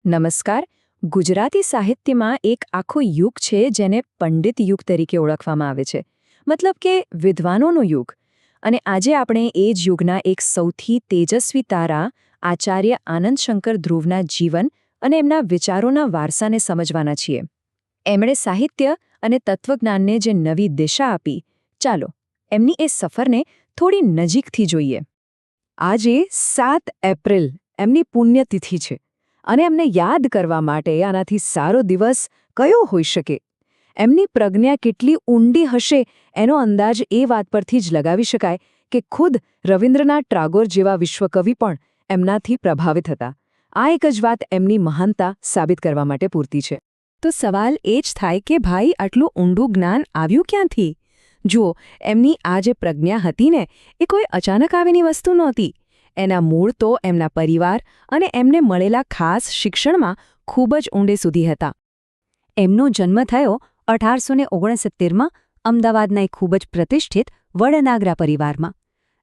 નમસ્કાર. ગુજરાતી સાહિત્યમાં એક આખો યુગ છે જેને પંડિત યુગ તરીકે ઓળખવામાં આવે છે. મતલબ કે વિદ્વાનોનો યુગ. અને આજે આપણે એ જ યુગના એક સૌથી તેજસ્વી તારા આચાર્ય આનંદશંકર ધ્રુવના જીવન અને એમના વિચારોના વારસાને સમજવાના છીએ. એમણે સાહિત્ય અને તત્વજ્ઞાનને જે નવી દિશા આપી, ચાલો એમની એ સફરને થોડી નજીકથી જોઈએ. આજે 7 એપ્રિલ એમની પુણ્યતિથિ છે. અને એમને યાદ કરવા માટે આનાથી સારો દિવસ કયો હોઈ શકે? એમની પ્રજ્ઞા કેટલી ઊંડી હશે એનો અંદાજ એ વાત પરથી જ લગાવી શકાય કે ખુદ રવિન્દ્રનાથ ટાગોર જેવા વિશ્વકવિ પણ એમનાથી પ્રભાવિત હતા. આ એક જ વાત એમની મહાનતા સાબિત કરવા માટે પૂરતી છે. તો સવાલ એ જ થાય કે ભાઈ, આટલું ઊંડું જ્ઞાન આવ્યું ક્યાંથી? જુઓ, એમની આ જે પ્રજ્ઞા હતી ને, એ કોઈ અચાનક આવેલી વસ્તુ નહોતી. એના મૂળ તો એમના પરિવાર અને એમને મળેલા ખાસ શિક્ષણમાં ખૂબ જ ઊંડે સુધી હતા. એમનો જન્મ થયો 1869માં અમદાવાદના એક ખૂબ જ પ્રતિષ્ઠિત વડનાગરા પરિવારમાં.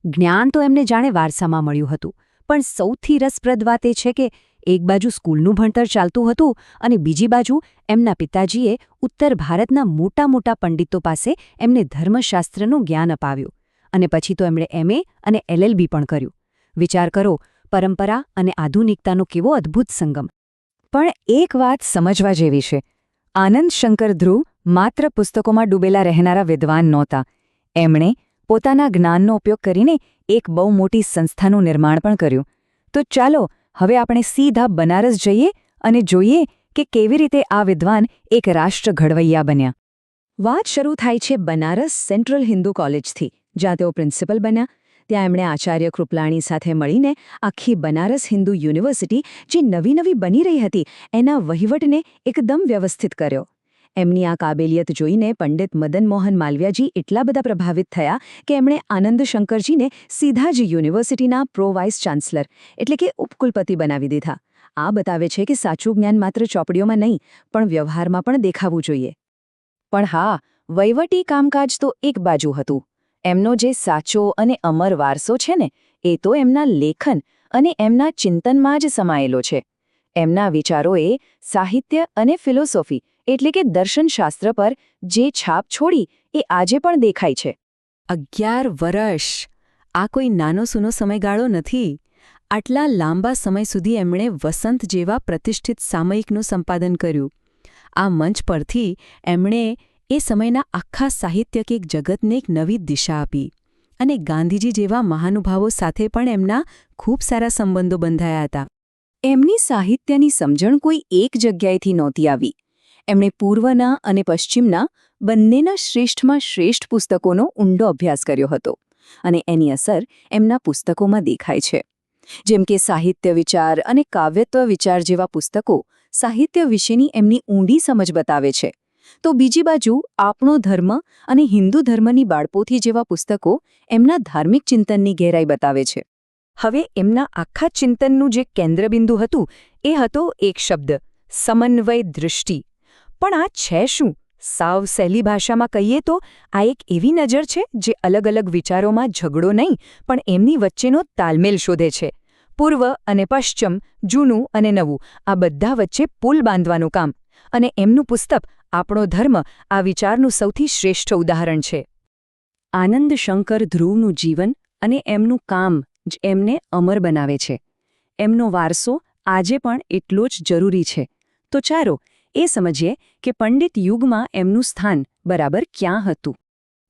જ્ઞાન તો એમને જાણે વારસામાં મળ્યું હતું, પણ સૌથી રસપ્રદ વાત એ છે કે એક બાજુ સ્કૂલનું ભણતર ચાલતું હતું અને બીજી બાજુ એમના પિતાજીએ ઉત્તર ભારતના મોટા મોટા પંડિતો પાસે એમને ધર્મશાસ્ત્રનું જ્ઞાન અપાવ્યું. અને પછી તો એમણે MA અને LLB પણ કર્યું. વિચાર કરો, પરંપરા અને આધુનિકતાનો કેવો અદ્ભુત સંગમ. પણ એક વાત સમજવા જેવી છે. આનંદશંકર ધ્રુવ માત્ર પુસ્તકોમાં ડૂબેલા રહેનારા વિદ્વાન નહોતા. એમણે પોતાના જ્ઞાનનો ઉપયોગ કરીને એક બહુ મોટી સંસ્થાનું નિર્માણ પણ કર્યું. તો ચાલો હવે આપણે સીધા બનારસ જઈએ અને જોઈએ કે કેવી રીતે આ વિદ્વાન એક રાષ્ટ્ર ઘડવૈયા બન્યા. વાત શરૂ થાય છે બનારસ સેન્ટ્રલ હિન્દુ કોલેજથી, જ્યાં તેઓ પ્રિન્સિપલ બન્યા. ત્યાં એમણે આચાર્ય કૃપલાણી સાથે મળીને આખી બનારસ હિન્દુ યુનિવર્સિટી, જે નવી બની રહી હતી, એના વહીવટને એકદમ વ્યવસ્થિત કર્યો. એમની આ કાબેલિયત જોઈને પંડિત મદન મોહન માલવિયાજી એટલા બધા પ્રભાવિત થયા કે એમણે આનંદશંકરજીને સીધા જ યુનિવર્સિટીના પ્રો વાઇસ ચાન્સલર એટલે કે ઉપકુલપતિ બનાવી દીધા. આ બતાવે છે કે સાચું જ્ઞાન માત્ર ચોપડીઓમાં નહીં, પણ વ્યવહારમાં પણ દેખાવું જોઈએ. પણ હા, વહીવટી કામકાજ તો એક બાજુ હતું. એમનો જે સાચો અને અમર વારસો છે ને, એ તો એમના લેખન અને એમના ચિંતનમાં જ સમાયેલો છે. એમના વિચારોએ સાહિત્ય અને ફિલોસોફી એટલે કે દર્શનશાસ્ત્ર પર જે છાપ છોડી એ આજે પણ દેખાય છે. 11 વર્ષ! આ કોઈ નાનો સૂનો સમયગાળો નથી. આટલા લાંબા સમય સુધી એમણે વસંત જેવા પ્રતિષ્ઠિત સામયિકનું સંપાદન કર્યું. આ મંચ પરથી એમણે એ સમયના આખા સાહિત્યિક જગતને એક નવી દિશા આપી. અને ગાંધીજી જેવા મહાનુભાવો સાથે પણ એમના ખૂબ સારા સંબંધો બંધાયા હતા. એમની સાહિત્યની સમજણ કોઈ એક જગ્યાએથી નહોતી આવી. એમણે પૂર્વના અને પશ્ચિમના બંનેના શ્રેષ્ઠમાં શ્રેષ્ઠ પુસ્તકોનો ઊંડો અભ્યાસ કર્યો હતો. અને એની અસર એમના પુસ્તકોમાં દેખાય છે. જેમ કે સાહિત્ય વિચાર અને કાવ્યત્વ વિચાર જેવા પુસ્તકો સાહિત્ય વિશેની એમની ઊંડી સમજ બતાવે છે. તો બીજી બાજુ આપણો ધર્મ અને હિન્દુ ધર્મની બાળપોથી જેવા પુસ્તકો એમના ધાર્મિક ચિંતનની ગહેરાઈ બતાવે છે. હવે એમના આખા ચિંતનનું જે કેન્દ્રબિંદુ હતું એ હતો એક શબ્દ: સમન્વય દૃષ્ટિ. પણ આ છે શું? સાવ સહેલી ભાષામાં કહીએ તો આ એક એવી નજર છે જે અલગ અલગ વિચારોમાં ઝઘડો નહીં, પણ એમની વચ્ચેનો તાલમેલ શોધે છે. પૂર્વ અને પશ્ચિમ, જૂનું અને નવું, આ બધા વચ્ચે પુલ બાંધવાનું કામ. અને એમનું પુસ્તક આપણો ધર્મ આ વિચારનું સૌથી શ્રેષ્ઠ ઉદાહરણ છે. આનંદશંકર ધ્રુવનું જીવન અને એમનું કામ જ એમને અમર બનાવે છે. એમનો વારસો આજે પણ એટલો જ જરૂરી છે. તો ચાલો એ સમજીએ કે પંડિત યુગમાં એમનું સ્થાન બરાબર ક્યાં હતું.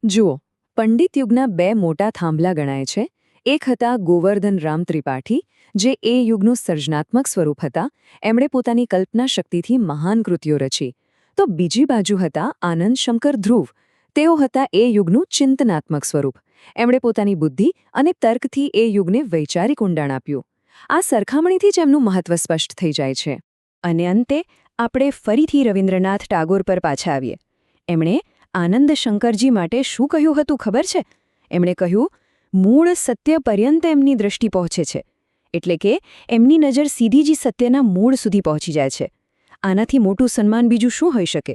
જુઓ, પંડિત યુગના 2 મોટા થાંભલા ગણાય છે. એક હતા ગોવર્ધન રામ ત્રિપાઠી, જે એ યુગનું સર્જનાત્મક સ્વરૂપ હતા. એમણે પોતાની કલ્પના શક્તિથી મહાન કૃતિઓ રચી. તો બીજી બાજુ હતા આનંદશંકર ધ્રુવ. તેઓ હતા એ યુગનું ચિંતનાત્મક સ્વરૂપ. એમણે પોતાની બુદ્ધિ અને તર્કથી એ યુગને વૈચારિક ઊંડાણ આપ્યું. આ સરખામણીથી જ એમનું મહત્વ સ્પષ્ટ થઈ જાય છે. અને અંતે આપણે ફરીથી રવિન્દ્રનાથ ટાગોર પર પાછા આવીએ. એમણે આનંદશંકરજી માટે શું કહ્યું હતું ખબર છે? એમણે કહ્યું, મૂળ સત્ય પર્યંત એમની દૃષ્ટિ પહોંચે છે. એટલે કે એમની નજર સીધી જ સત્યના મૂળ સુધી પહોંચી જાય છે. આનાથી મોટું સન્માન બીજું શું હોઈ શકે?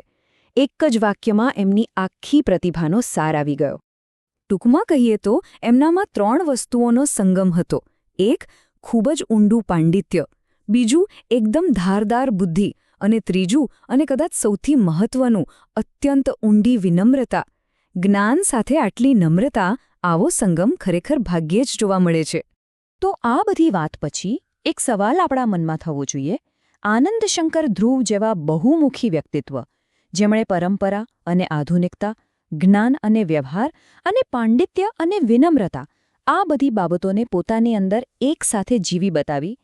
એક જ વાક્યમાં એમની આખી પ્રતિભાનો સાર આવી ગયો. ટૂંકમાં કહીએ તો એમનામાં 3 વસ્તુઓનો સંગમ હતો. એક, ખૂબ જ ઊંડું પાંડિત્ય. બીજું એકદમ ધારદાર બુદ્ધિ, અને ત્રીજું અને કદાચ સૌથી મહત્વનું અત્યંત ઊંડી વિનમ્રતા. જ્ઞાન સાથે આટલી નમ્રતા, આવો સંગમ ખરેખર ભાગ્યે જ જોવા મળે છે. તો આ બધી વાત પછી એક સવાલ આપણા મનમાં થવો જોઈએ. આનંદ શંકર ધ્રુવ જેવા બહુમુખી વ્યક્તિત્વ, જેમણે પરંપરા અને આધુનિકતા, જ્ઞાન અને વ્યવહાર અને પાંડિત્ય અને વિનમ્રતા આ બધી બાબતોને પોતાની અંદર એકસાથે જીવી બતાવી,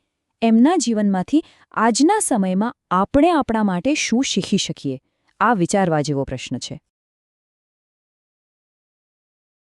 એમના જીવનમાંથી આજના સમયમાં આપણે આપણા માટે શું શીખી શકીએ? આ વિચારવા જેવો પ્રશ્ન છે.